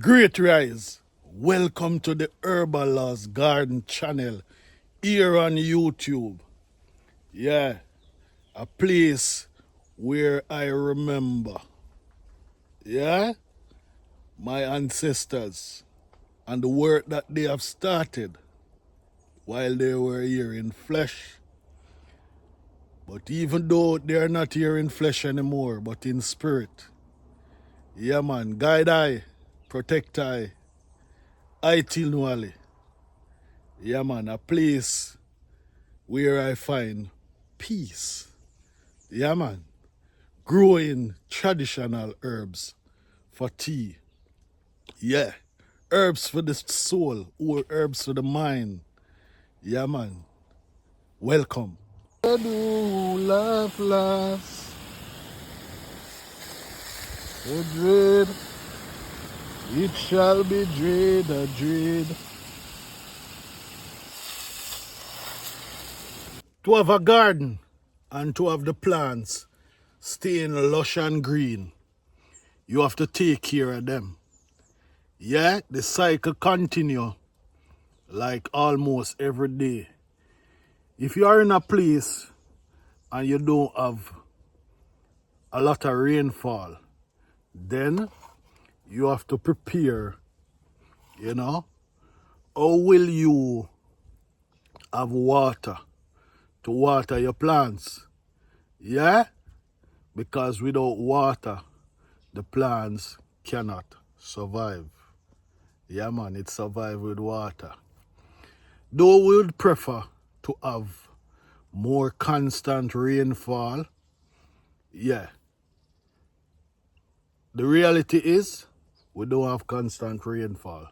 Great Rise, welcome to the Herbalawes Garden channel here on YouTube. Yeah, a place where I remember, yeah, my ancestors and the work that they have started while they were here in flesh. But even though they are not here in flesh anymore, but in spirit, yeah man, guide I, protect I till Nwale. Yeah man, a place where I find peace. Yeah, man. Growing traditional herbs for tea. Yeah. Herbs for the soul or herbs for the mind. Yeah, man. Welcome. Do laugh last. A dread. It shall be dread, a dread. To have a garden and to have the plants staying lush and green, you have to take care of them. Yeah, the cycle continue like almost every day. If you are in a place and you don't have a lot of rainfall, then you have to prepare, you know. How will you have water to water your plants? Yeah? Because without water, the plants cannot survive. Yeah, man, it survives with water. Though we would prefer to have more constant rainfall, yeah. The reality is we don't have constant rainfall.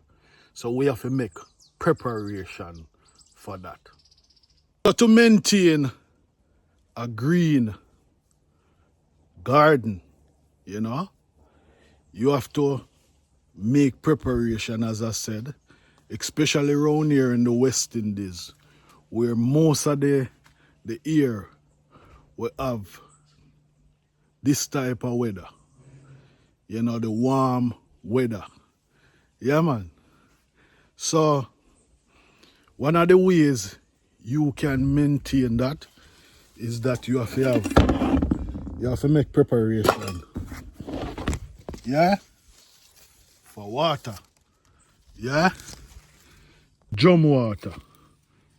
So we have to make preparation for that. So to maintain a green garden, you know, you have to make preparation, as I said, especially around here in the West Indies, where most of the year we have this type of weather. You know, the warm weather. Yeah, man. So one of the ways you can maintain that is that you have to make preparation. Yeah? For water. Yeah? Drum water.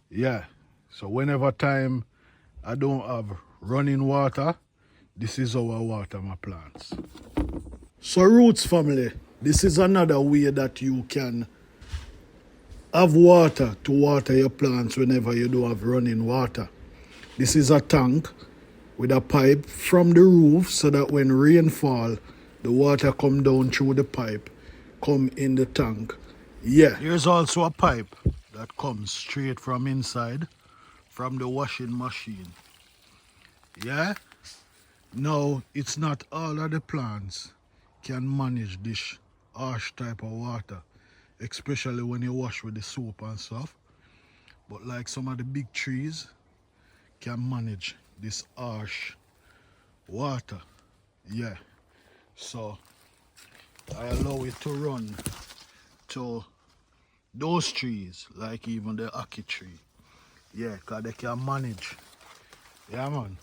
Yeah. So whenever time I don't have running water, this is how I water my plants. So roots family, this is another way that you can have water to water your plants whenever you don't have running water. This is a tank with a pipe from the roof so that when rain fall, the water come down through the pipe, come in the tank. Yeah. There's also a pipe that comes straight from inside, from the washing machine. Yeah. Now, it's not all of the plants can manage this harsh type of water, especially when you wash with the soap and stuff. But like some of the big trees can manage this harsh water. Yeah. So I allow it to run to those trees, like even the ackee tree. Yeah, because they can manage. Yeah, man.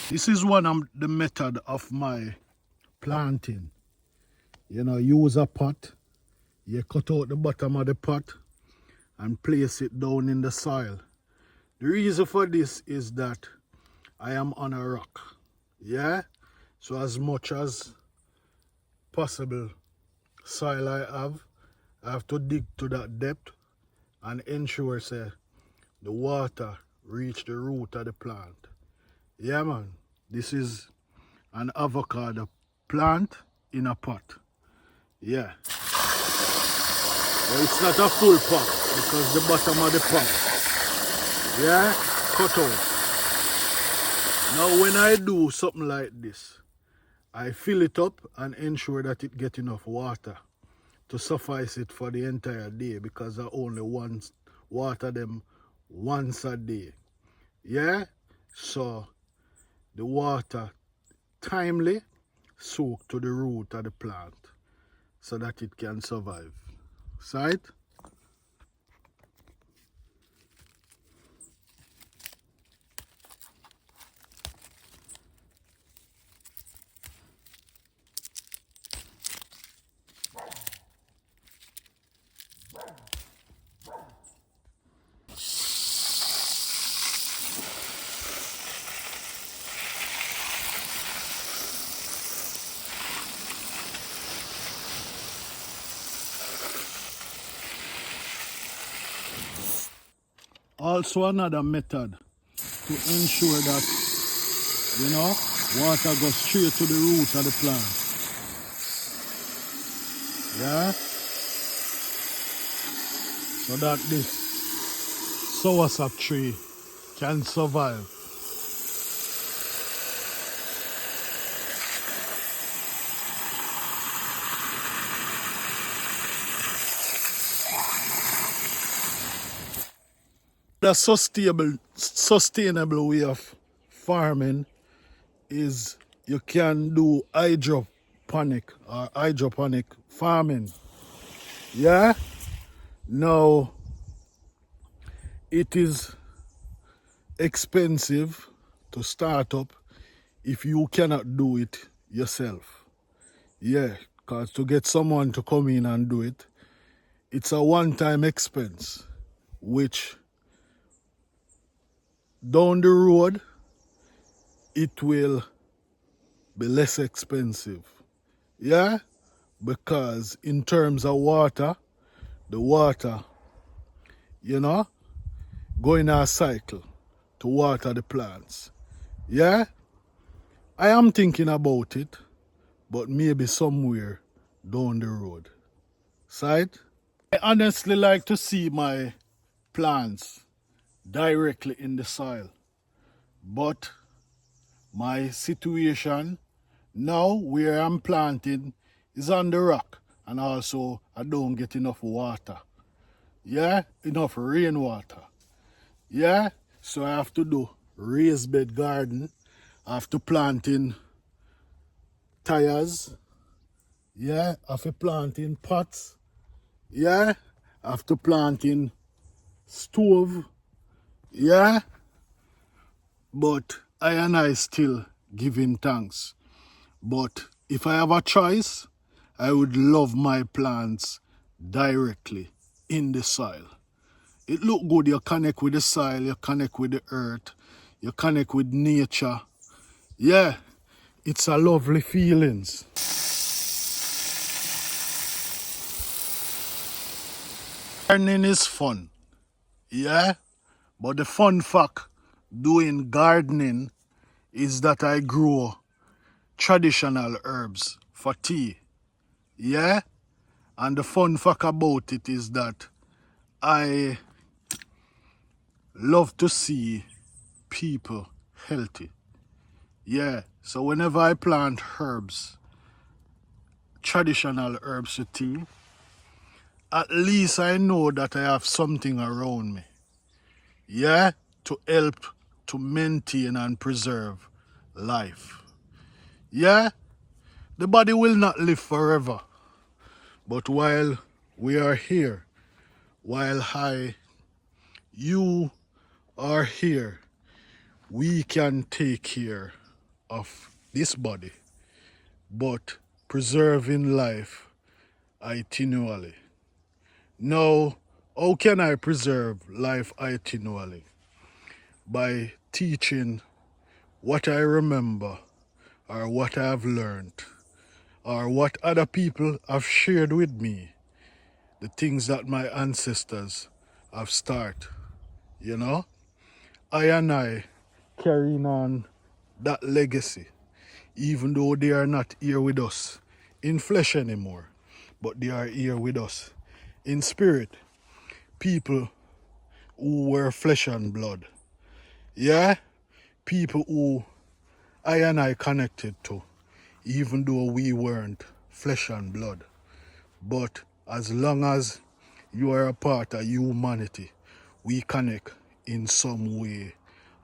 This is one of the method of my planting. You know, use a pot, you cut out the bottom of the pot and place it down in the soil. The reason for this is that I am on a rock. Yeah? So as much as possible soil I have to dig to that depth and ensure say the water reach the root of the plant. Yeah man, this is an avocado plant in a pot. Yeah. But it's not a full pot because the bottom of the pot, yeah, cut out. Now when I do something like this, I fill it up and ensure that it get enough water to suffice it for the entire day because I only water them once a day. Yeah? So the water timely soak to the root of the plant so that it can survive. Sight? Also another method to ensure that, you know, water goes straight to the root of the plant. Yeah? So that this soursop tree can survive. The sustainable way of farming is you can do hydroponic or hydroponic farming. Yeah? Now, it is expensive to start up if you cannot do it yourself. Yeah, because to get someone to come in and do it, it's a one-time expense, which down the road, it will be less expensive. Yeah? Because in terms of water, the water, you know, go in a cycle to water the plants. Yeah? I am thinking about it, but maybe somewhere down the road. Sight? I honestly like to see my plants directly in the soil. But my situation now where I'm planting is on the rock, and also I don't get enough water. Yeah, enough rainwater. Yeah, so I have to do raised bed garden. I have to plant in tires. Yeah, I have to plant in pots. Yeah, I have to plant in stove. Yeah, but I still give him thanks. But if I have a choice, I would love my plants directly in the soil. It look good, you connect with the soil, you connect with the earth, you connect with nature. Yeah, it's a lovely feelings. Gardening is fun, yeah, but the fun fact doing gardening is that I grow traditional herbs for tea, yeah, and the fun fact about it is that I love to see people healthy. Yeah, so whenever I plant herbs, traditional herbs for tea, at least I know that I have something around me. Yeah, to help to maintain and preserve life. Yeah, the body will not live forever. But while we are here, while you are here, we can take care of this body, but preserving life itinerally. Now, how can I preserve life itinerally? By teaching what I remember, or what I have learned, or what other people have shared with me, the things that my ancestors have started, you know? I and I carrying on that legacy, even though they are not here with us in flesh anymore, but they are here with us in spirit. People who were flesh and blood. Yeah? People who I and I connected to, even though we weren't flesh and blood. But as long as you are a part of humanity, we connect in some way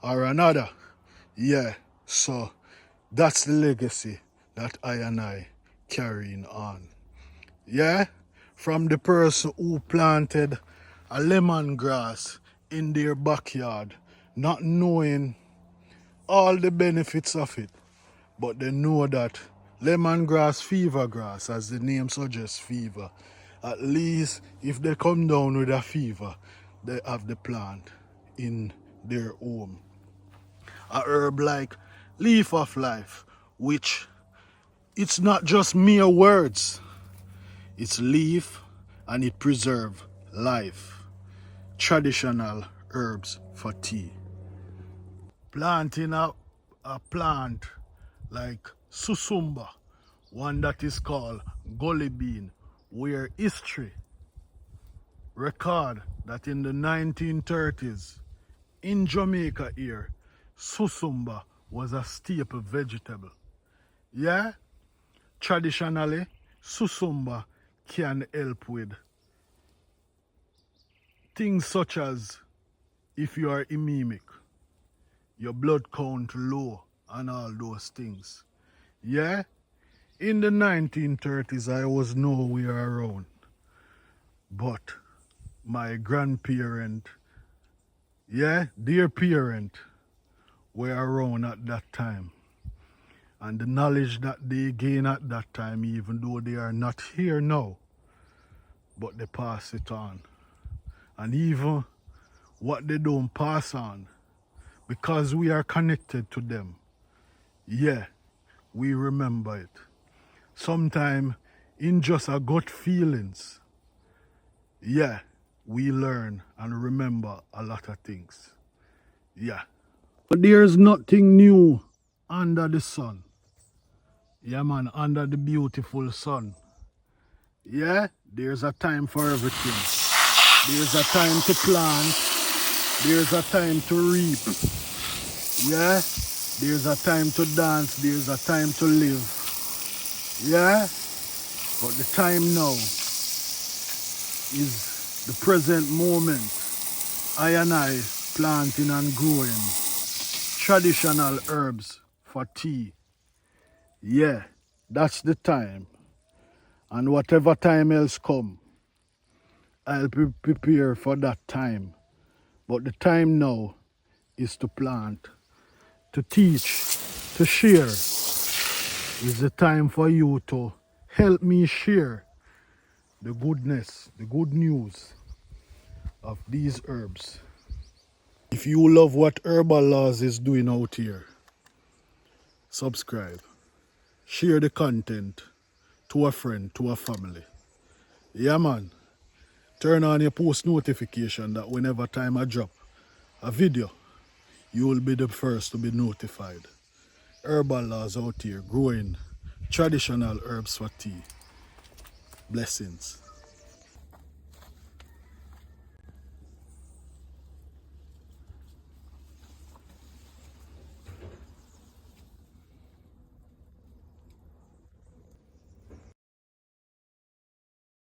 or another. Yeah, so that's the legacy that I and I carrying on. Yeah, from the person who planted a lemongrass in their backyard, not knowing all the benefits of it, but they know that lemongrass, fever grass, as the name suggests, fever. At least if they come down with a fever, they have the plant in their home. A herb like leaf of life, which it's not just mere words. It's leaf and it preserves life. Traditional herbs for tea. Planting a plant like susumba, one that is called gully bean, where history record that in the 1930s in Jamaica here, susumba was a staple vegetable. Yeah, traditionally, susumba can help with things such as if you are anemic, your blood count low, and all those things. Yeah, in the 1930s, I was nowhere around, but my grandparent, yeah, their parent, were around at that time. And the knowledge that they gain at that time, even though they are not here now, but they pass it on. And even what they don't pass on, because we are connected to them, yeah, we remember it. Sometimes in just a gut feelings, yeah, we learn and remember a lot of things. Yeah. But there's nothing new under the sun. Yeah, man, under the beautiful sun. Yeah, there's a time for everything. There's a time to plant. There's a time to reap. Yeah, there's a time to dance. There's a time to live. Yeah, but the time now is the present moment. I and I planting and growing traditional herbs for tea. Yeah, that's the time. And whatever time else come, I'll prepare for that time. But the time now is to plant, to teach, to share. It's the time for you to help me share the goodness, the good news of these herbs. If you love what Herbalawes is doing out here, subscribe. Share the content to a friend, to a family. Yeah, man. Turn on your post notification that whenever time I drop a video, you will be the first to be notified. Herbalawes out here growing traditional herbs for tea. Blessings.